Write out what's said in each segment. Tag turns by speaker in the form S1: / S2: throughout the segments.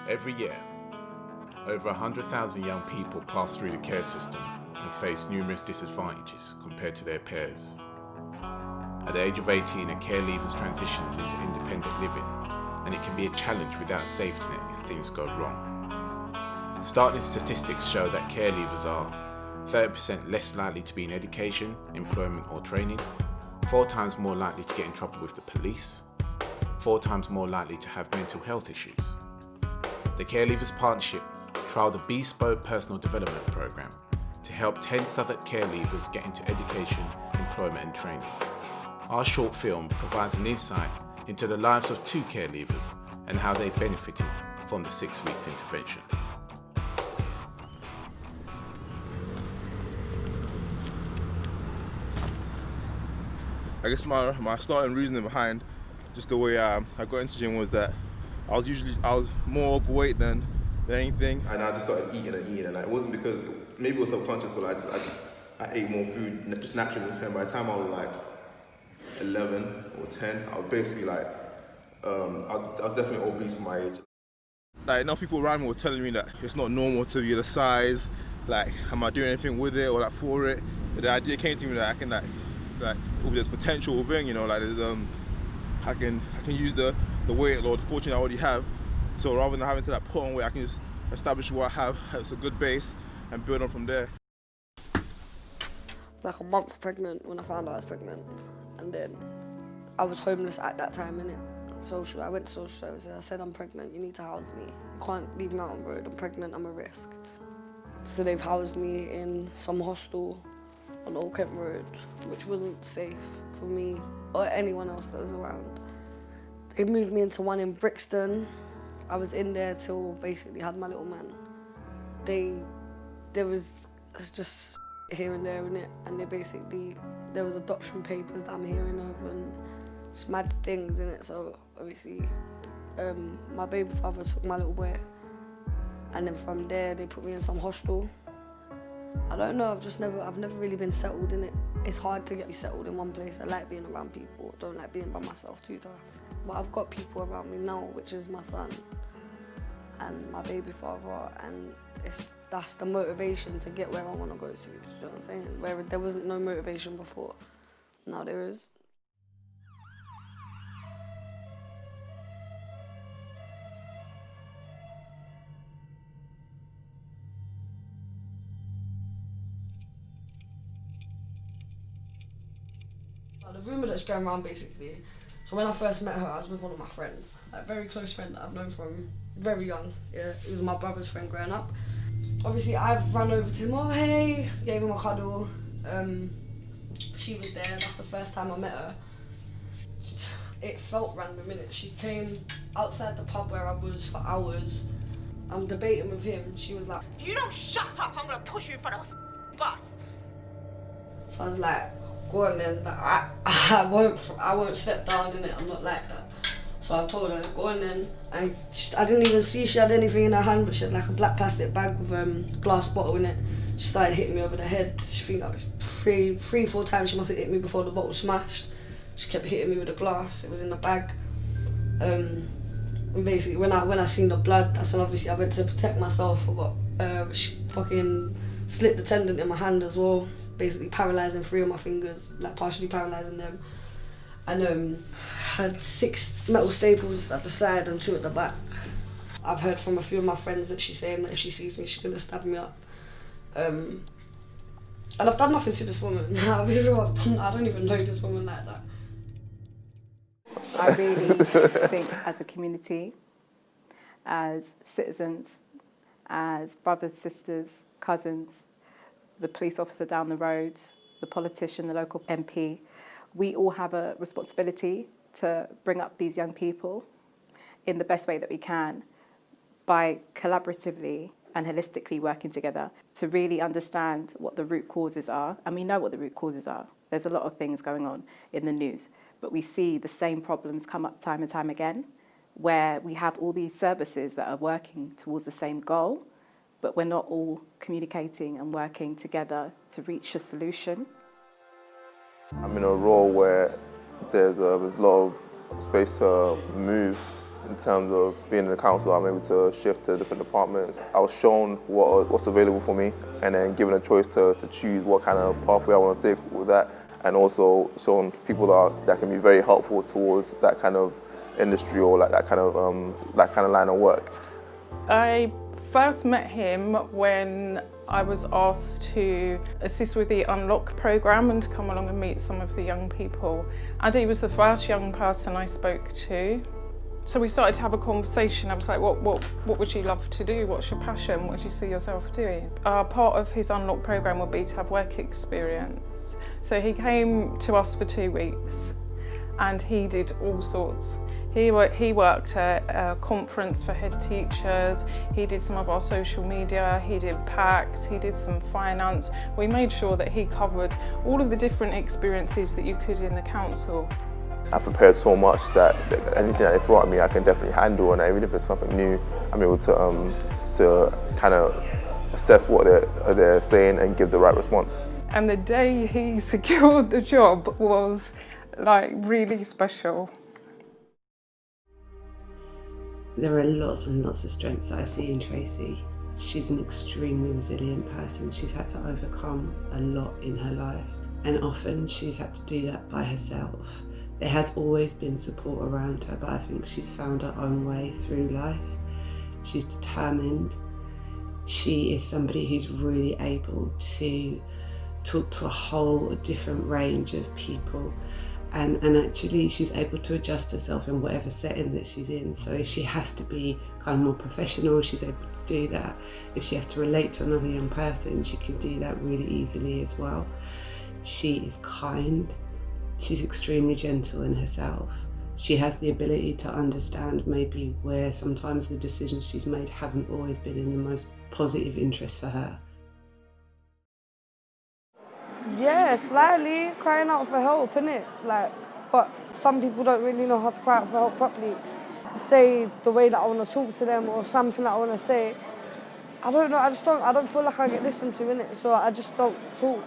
S1: Every year, over 100,000 young people pass through the care system and face numerous disadvantages compared to their peers. At the age of 18, a care leaver transitions into independent living, and it can be a challenge without a safety net if things go wrong. Startling statistics show that care leavers are 30% less likely to be in education, employment or training, 4 times more likely to get in trouble with the police, 4 times more likely to have mental health issues. The Care Leavers Partnership trialled a bespoke personal development program to help 10 Southwark care leavers get into education, employment and training. Our short film provides an insight into the lives of 2 care leavers and how they benefited from the 6 weeks intervention.
S2: I guess my starting reasoning behind just the way I got into gym was that I was more overweight than anything, and I just started eating, and it wasn't because maybe it was subconscious, but I ate more food just naturally. And by the time I was like 11 or 10, I was basically like I was definitely obese for my age. Like enough people around me were telling me that it's not normal to be the size. Like, am I doing anything with it or like for it? But the idea came to me that I can like there's potential within, you know, like there's I can use the weight or the fortune I already have. So rather than having to like put on weight, I can just establish what I have as a good base and build on from there.
S3: Like a month pregnant when I found out I was pregnant, and then I was homeless at that time, innit? I went to social services. I said, I'm pregnant, you need to house me. You can't leave me out on the road, I'm pregnant, I'm a risk. So they've housed me in some hostel on Old Kent Road, which wasn't safe for me or anyone else that was around. They moved me into one in Brixton. I was in there till basically had my little man. There was just here and there in it, and there was adoption papers that I'm hearing of and just mad things in it. So obviously, my baby father took my little boy, and then from there they put me in some hostel. I don't know, I've never really been settled in it. It's hard to get me settled in one place. I like being around people, I don't like being by myself too tough. But I've got people around me now, which is my son and my baby father, and that's the motivation to get where I want to go to, do you know what I'm saying? Where there wasn't no motivation before, now there is. The rumour that's going around basically, so when I first met her, I was with one of my friends, a very close friend that I've known from very young. Yeah, he was my brother's friend growing up. Obviously, I've run over to him, oh hey, gave him a cuddle. She was there, that's the first time I met her. It felt random, innit? She came outside the pub where I was for hours. I'm debating with him, she was like,
S4: if you don't shut up, I'm gonna push you in front of a bus.
S3: So I was like, go on then, like, I won't step down in it, I'm not like that. So I told her, go on then. And I didn't even see she had anything in her hand, but she had like a black plastic bag with a glass bottle in it. She started hitting me over the head. She think like 4 times she must have hit me before the bottle smashed. She kept hitting me with the glass, it was in the bag. And basically when I seen the blood, that's when obviously I went to protect myself. She fucking slit the tendon in my hand as well, basically paralysing 3 of my fingers, like partially paralysing them. And had 6 metal staples at the side and 2 at the back. I've heard from a few of my friends that she's saying that if she sees me, she's gonna stab me up. And I've done nothing to this woman. I don't even know this woman like that.
S5: I really think as a community, as citizens, as brothers, sisters, cousins, the police officer down the road, the politician, the local MP, we all have a responsibility to bring up these young people in the best way that we can by collaboratively and holistically working together to really understand what the root causes are. And we know what the root causes are. There's a lot of things going on in the news, but we see the same problems come up time and time again, where we have all these services that are working towards the same goal, but we're not all communicating and working together to reach a solution.
S6: I'm in a role where
S2: there's a lot of space to move in terms of being in the council. I'm able to shift to different departments. I was shown what's available for me, and then given a choice to choose what kind of pathway I want to take with that, and also shown people that can be very helpful towards that kind of industry or like that kind of line of work.
S5: I first met him when I was asked to assist with the Unlock programme and to come along and meet some of the young people. And he was the first young person I spoke to. So we started to have a conversation. I was like, what would you love to do? What's your passion? What do you see yourself doing? Part of his Unlock programme would be to have work experience. So he came to us for 2 weeks and he did all sorts. He worked at a conference for head teachers, he did some of our social media, he did packs, he did some finance. We made sure that he covered all of the different experiences that you could in the council.
S2: I've prepared so much that anything that they throw at me I can definitely handle, and even if it's something new, I'm able to kind of assess what they're saying and give the right response.
S5: And the day he secured the job was like really special.
S6: There are lots and lots of strengths that I see in Tracy. She's an extremely resilient person. She's had to overcome a lot in her life, and often she's had to do that by herself. There has always been support around her, but I think she's found her own way through life. She's determined. She is somebody who's really able to talk to a whole different range of people. And actually she's able to adjust herself in whatever setting that she's in. So if she has to be kind of more professional, she's able to do that. If she has to relate to another young person, she can do that really easily as well. She is kind. She's extremely gentle in herself. She has the ability to understand maybe where sometimes the decisions she's made haven't always been in the most positive interest for her.
S3: Yeah, slightly crying out for help, innit? Like, but some people don't really know how to cry out for help properly. Say the way that I want to talk to them or something that I want to say. I don't know, I don't feel like I get listened to, innit? So I just don't talk.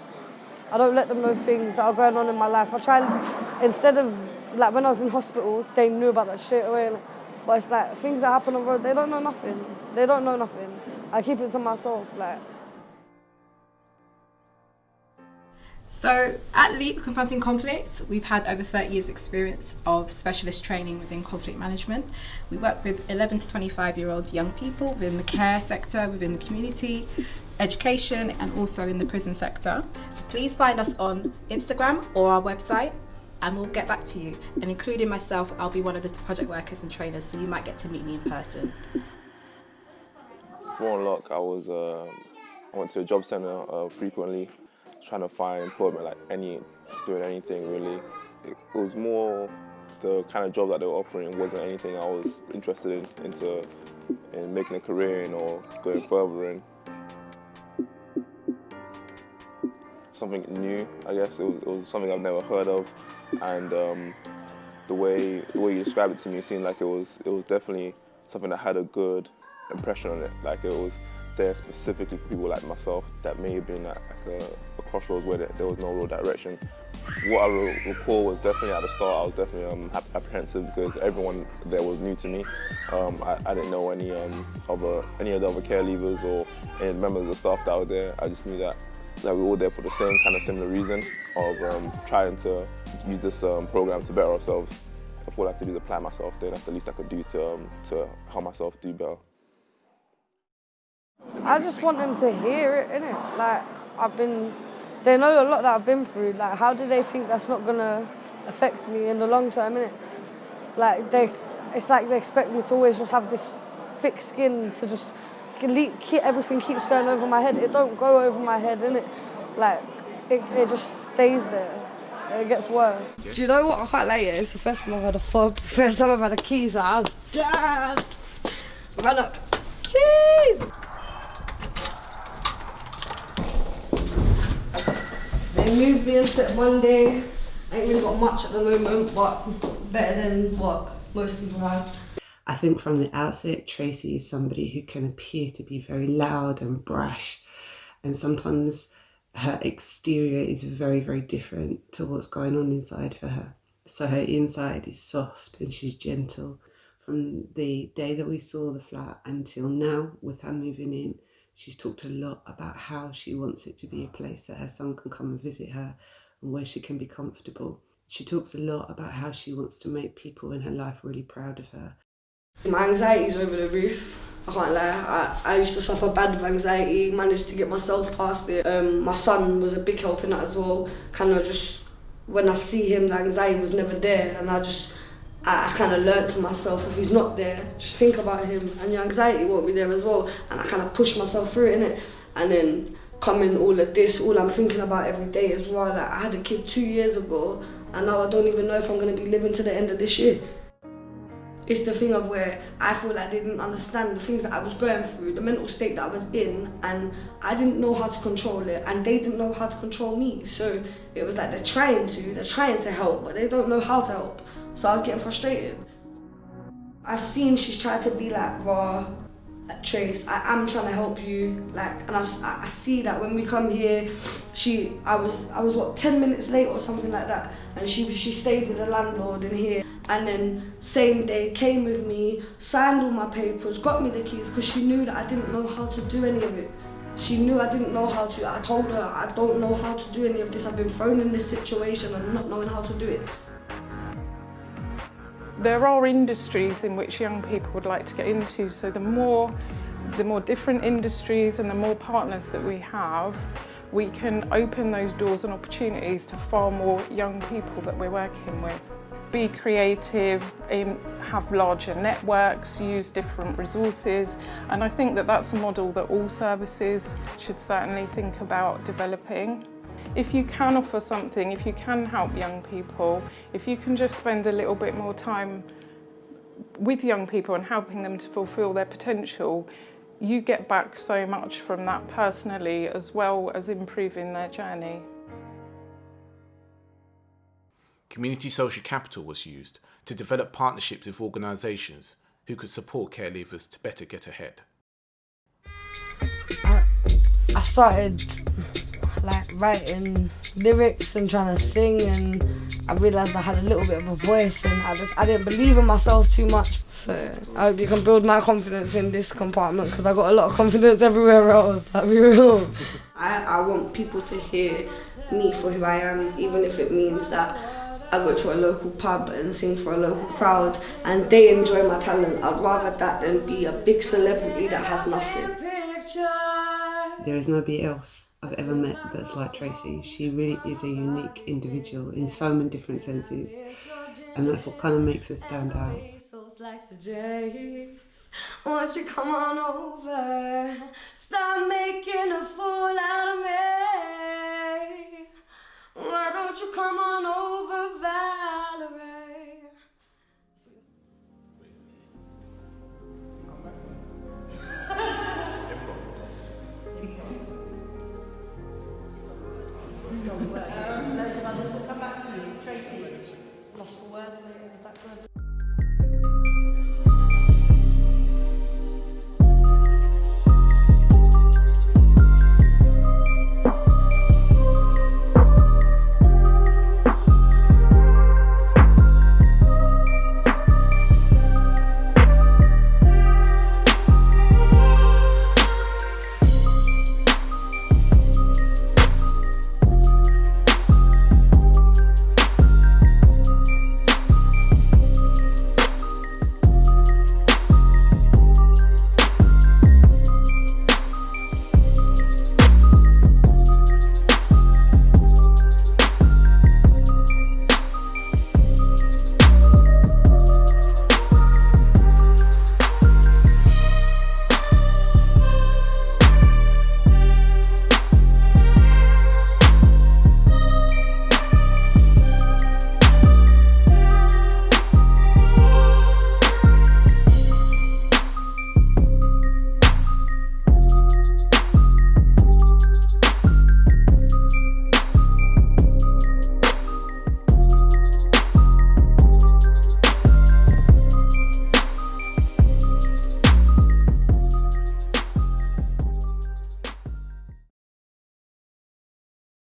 S3: I don't let them know things that are going on in my life. I try, instead of, like when I was in hospital, they knew about that straight away, innit? But it's like, things that happen on the road, they don't know nothing. They don't know nothing. I keep it to myself, like.
S7: So at LEAP Confronting Conflict, we've had over 30 years experience of specialist training within conflict management. We work with 11 to 25-year-old young people within the care sector, within the community, education, and also in the prison sector. So please find us on Instagram or our website and we'll get back to you. And including myself, I'll be one of the project workers and trainers, so you might get to meet me in person.
S2: Before Unlock, I went to a job centre frequently, trying to find employment, doing anything really. It was more the kind of job that they were offering wasn't anything I was interested in making a career in or going further in. Something new, I guess. It was something I've never heard of, and the way you described it to me seemed like it was definitely something that had a good impression on it. Like it was there specifically for people like myself that may have been at a crossroads where there was no real direction. What I recall was definitely at the start I was definitely apprehensive because everyone there was new to me. I didn't know any of the other care leavers or any members of the staff that were there. I just knew that we were all there for the same kind of similar reason of trying to use this program to better ourselves. If all I have to do is apply myself, then that's the least I could do to help myself do better.
S3: I just want them to hear it, innit? Like, they know a lot that I've been through. Like, how do they think that's not gonna affect me in the long term, innit? Like, it's like they expect me to always just have this thick skin to just everything keeps going over my head. It don't go over my head, innit? Like, it just stays there. It gets worse. Do you know what I quite like? It's the first time I've had a fob, first time I've had a key, so I was yes! Run up. Jeez! They moved me into Monday. I ain't really got much at the moment, but better than what most people have.
S6: I think from the outset, Tracy is somebody who can appear to be very loud and brash, and sometimes her exterior is very, very different to what's going on inside for her. So her inside is soft and she's gentle. From the day that we saw the flat until now, with her moving in, she's talked a lot about how she wants it to be a place that her son can come and visit her and where she can be comfortable. She talks a lot about how she wants to make people in her life really proud of her.
S3: My anxiety's over the roof. I can't lie. I used to suffer bad with anxiety, managed to get myself past it. My son was a big help in that as well. Kind of just, when I see him, the anxiety was never there, and I kind of learnt to myself, if he's not there, just think about him and your anxiety won't be there as well. And I kind of pushed myself through it, innit? And then coming all of this, all I'm thinking about every day as well. Like, I had a kid 2 years ago, and now I don't even know if I'm going to be living to the end of this year. It's the thing of where I feel like they didn't understand the things that I was going through, the mental state that I was in, and I didn't know how to control it, and they didn't know how to control me. So it was like they're trying to help, but they don't know how to help. So I was getting frustrated. I've seen she's tried to be like, raw, like, Trace, I am trying to help you, like, and I see that when we come here, I was what, 10 minutes late or something like that, and she stayed with the landlord in here, and then same day came with me, signed all my papers, got me the keys, because she knew that I didn't know how to do any of it. She knew I didn't know how to. I told her I don't know how to do any of this. I've been thrown in this situation and not knowing how to do it.
S5: There are industries in which young people would like to get into, so the more different industries and the more partners that we have, we can open those doors and opportunities to far more young people that we're working with. Be creative, have larger networks, use different resources, and I think that that's a model that all services should certainly think about developing. If you can offer something, if you can help young people, if you can just spend a little bit more time with young people and helping them to fulfil their potential, you get back so much from that personally, as well as improving their journey.
S1: Community social capital was used to develop partnerships with organisations who could support care leavers to better get ahead.
S3: I started like writing lyrics and trying to sing, and I realised I had a little bit of a voice, and I didn't believe in myself too much. So I hope you can build my confidence in this compartment, because I got a lot of confidence everywhere else, I'll be real. I want people to hear me for who I am, even if it means that I go to a local pub and sing for a local crowd and they enjoy my talent. I'd rather that than be a big celebrity that has nothing.
S6: There is nobody else I've ever met that's like Tracy. She really is a unique individual in so many different senses, and that's what kind of makes her stand out.
S3: Won't you come on over, stop making a fool out of me. Why don't you come on over?